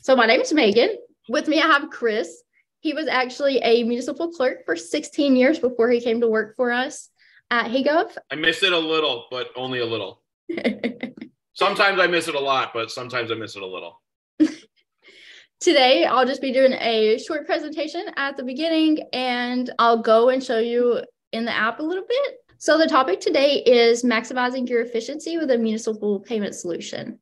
So my name is Megan. With me, I have Chris. He was actually a municipal clerk for 16 years before he came to work for us at HayGov. I miss it a little, but only a little. Sometimes I miss it a lot, but sometimes I miss it a little. Today, I'll just be doing a short presentation at the beginning, and I'll go and show you in the app a little bit. So the topic today is maximizing your efficiency with a municipal payment solution.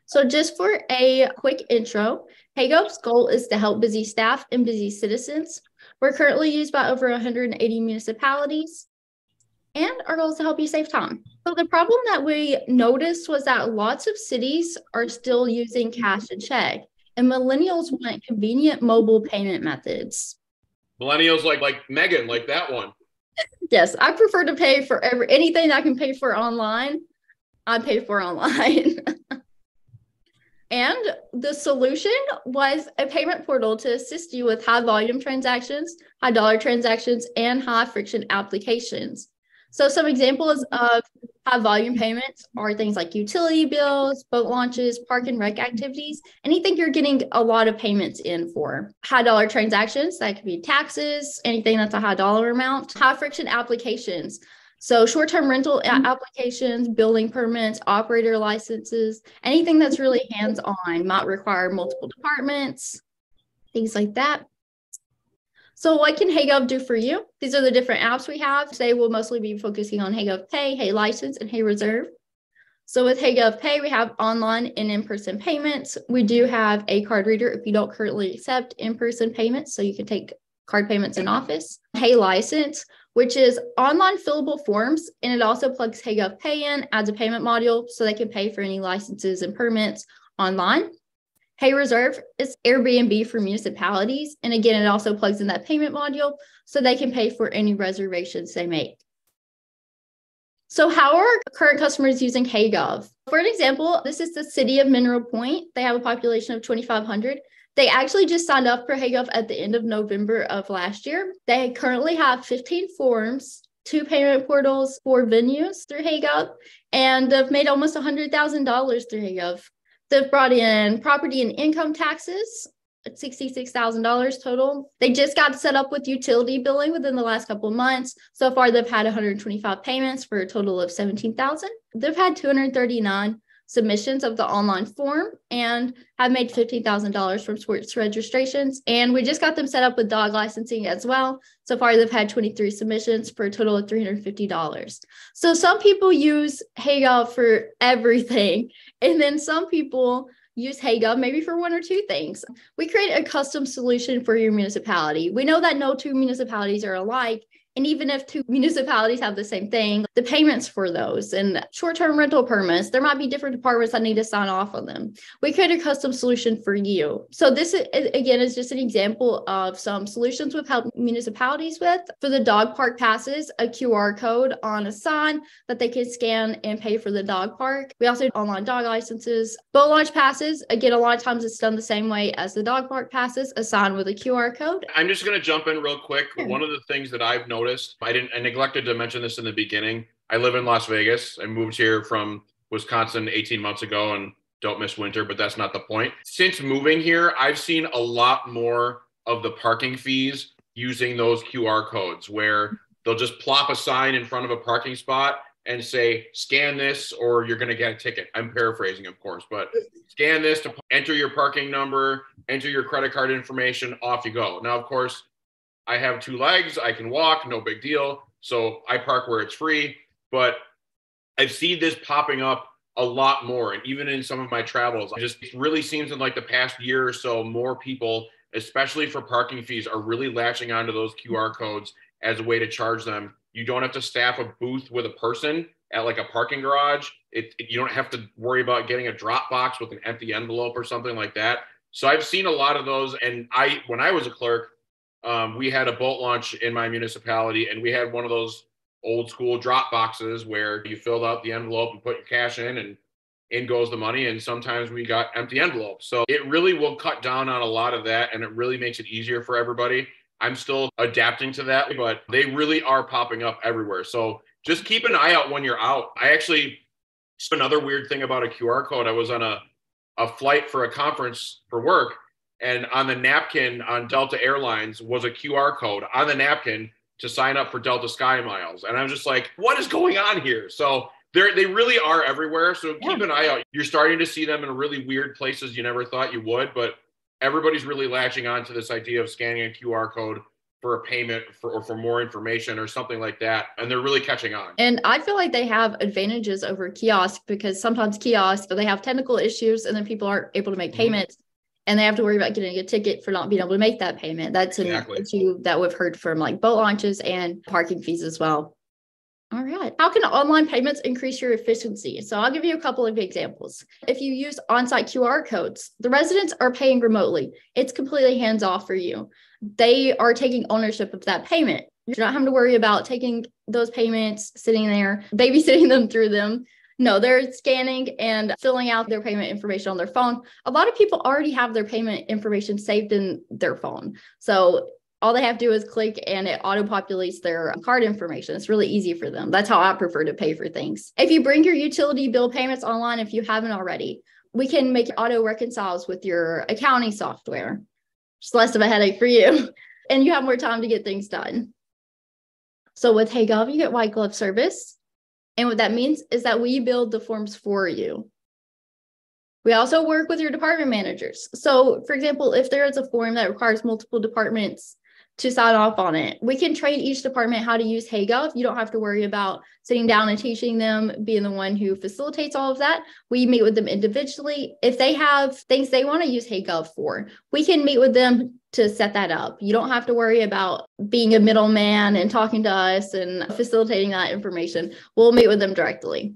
So just for a quick intro, HayGov's goal is to help busy staff and busy citizens. We're currently used by over 180 municipalities, and our goal is to help you save time. So the problem that we noticed was that lots of cities are still using cash and check, and millennials want convenient mobile payment methods. Millennials like Megan, like that one. Yes, I prefer to pay for anything I can pay for online. I pay for online. And the solution was a payment portal to assist you with high volume transactions, high dollar transactions, and high friction applications. So some examples of high volume payments are things like utility bills, boat launches, park and rec activities, anything you're getting a lot of payments in for. High dollar transactions, that could be taxes, anything that's a high dollar amount. High friction applications. So short-term rental applications, building permits, operator licenses, anything that's really hands-on might require multiple departments, things like that. So what can HayGov do for you? These are the different apps we have. Today we'll mostly be focusing on HayGov Pay, HayLicense, and HayReserve. So with HayGov Pay, we have online and in-person payments. We do have a card reader if you don't currently accept in-person payments, so you can take card payments in office. HayLicense, which is online fillable forms, and it also plugs HayGov Pay in, adds a payment module so they can pay for any licenses and permits online. HayReserve is Airbnb for municipalities, and again, it also plugs in that payment module so they can pay for any reservations they make. So how are current customers using HayGov? For an example, this is the city of Mineral Point. They have a population of 2,500. They actually just signed up for HayGov at the end of November of last year. They currently have 15 forms, 2 payment portals, 4 venues through HayGov, and they've made almost $100,000 through HayGov. They've brought in property and income taxes at $66,000 total. They just got set up with utility billing within the last couple of months. So far, they've had 125 payments for a total of $17,000. They've had 239 submissions of the online form and have made $15,000 from sports registrations. And we just got them set up with dog licensing as well. So far, they've had 23 submissions for a total of $350. So some people use HayGov for everything. And then some people use HayGov maybe for 1 or 2 things. We create a custom solution for your municipality. We know that no 2 municipalities are alike. And even if 2 municipalities have the same thing, the payments for those and short-term rental permits, there might be different departments that need to sign off on them. We create a custom solution for you. So this, again, is just an example of some solutions we've helped municipalities with. For the dog park passes, a QR code on a sign that they can scan and pay for the dog park. We also do online dog licenses. Boat launch passes, again, a lot of times it's done the same way as the dog park passes, a sign with a QR code. I'm just going to jump in real quick. Yeah. One of the things that I've noticed, I neglected to mention this in the beginning. I live in Las Vegas. I moved here from Wisconsin 18 months ago and don't miss winter, but that's not the point. Since moving here, I've seen a lot more of the parking fees using those QR codes where they'll just plop a sign in front of a parking spot and say, scan this or you're going to get a ticket. I'm paraphrasing, of course, but scan this to enter your parking number, enter your credit card information, off you go. Now, of course, I have 2 legs, I can walk, no big deal. So I park where it's free, but I've seen this popping up a lot more. And even in some of my travels, it really seems in like the past year or so, more people, especially for parking fees, are really latching onto those QR codes as a way to charge them. You don't have to staff a booth with a person at like a parking garage. You don't have to worry about getting a drop box with an empty envelope or something like that. So I've seen a lot of those. And when I was a clerk, we had a boat launch in my municipality, and we had one of those old school drop boxes where you filled out the envelope and put your cash in, and in goes the money. And sometimes we got empty envelopes. So it really will cut down on a lot of that, and it really makes it easier for everybody. I'm still adapting to that, but they really are popping up everywhere. So just keep an eye out when you're out. Another weird thing about a QR code, I was on a a flight for a conference for work, and on the napkin on Delta Airlines was a QR code on the napkin to sign up for Delta Sky Miles. And I'm just like, what is going on here? So they really are everywhere. So keep an eye out. You're starting to see them in really weird places you never thought you would, but everybody's really latching on to this idea of scanning a QR code for a payment or for more information or something like that. And they're really catching on. And I feel like they have advantages over kiosks, because sometimes kiosks, they have technical issues and then people aren't able to make payments and they have to worry about getting a ticket for not being able to make that payment. That's an issue that we've heard from like boat launches and parking fees as well. All right. How can online payments increase your efficiency? So I'll give you a couple of examples. If you use on-site QR codes, the residents are paying remotely. It's completely hands-off for you. They are taking ownership of that payment. You're not having to worry about taking those payments, sitting there, babysitting them through them. No, they're scanning and filling out their payment information on their phone. A lot of people already have their payment information saved in their phone. So all they have to do is click and it auto-populates their card information. It's really easy for them. That's how I prefer to pay for things. If you bring your utility bill payments online, if you haven't already, we can make auto reconciles with your accounting software. It's less of a headache for you. And you have more time to get things done. So with HeyGov, you get white glove service. And what that means is that we build the forms for you. We also work with your department managers. So for example, if there is a form that requires multiple departments to sign off on it, we can train each department how to use HeyGov. You don't have to worry about sitting down and teaching them, being the one who facilitates all of that. We meet with them individually. If they have things they want to use HeyGov for, we can meet with them to set that up. You don't have to worry about being a middleman and talking to us and facilitating that information. We'll meet with them directly.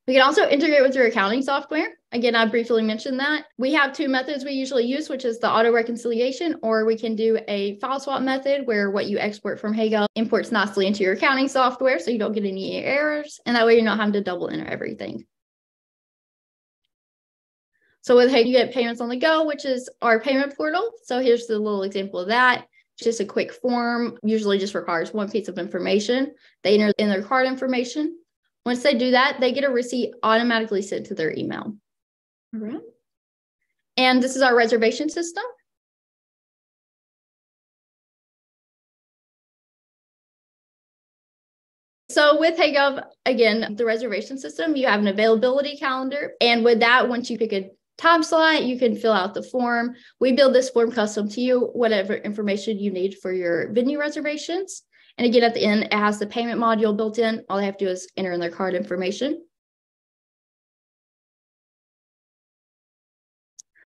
We can also integrate with your accounting software. Again, I briefly mentioned that. We have two methods we usually use, which is the auto reconciliation, or we can do a file swap method where what you export from HeyGov imports nicely into your accounting software so you don't get any errors. And that way you're not having to double enter everything. So with HeyGov, you get payments on the go, which is our payment portal. So here's the little example of that. It's just a quick form, usually just requires one piece of information. They enter in their card information. Once they do that, they get a receipt automatically sent to their email. All right. And this is our reservation system. So with HeyGov, again, the reservation system, you have an availability calendar. And with that, once you pick a time slot, you can fill out the form. We build this form custom to you, whatever information you need for your venue reservations. And again, at the end, it has the payment module built in. All they have to do is enter in their card information.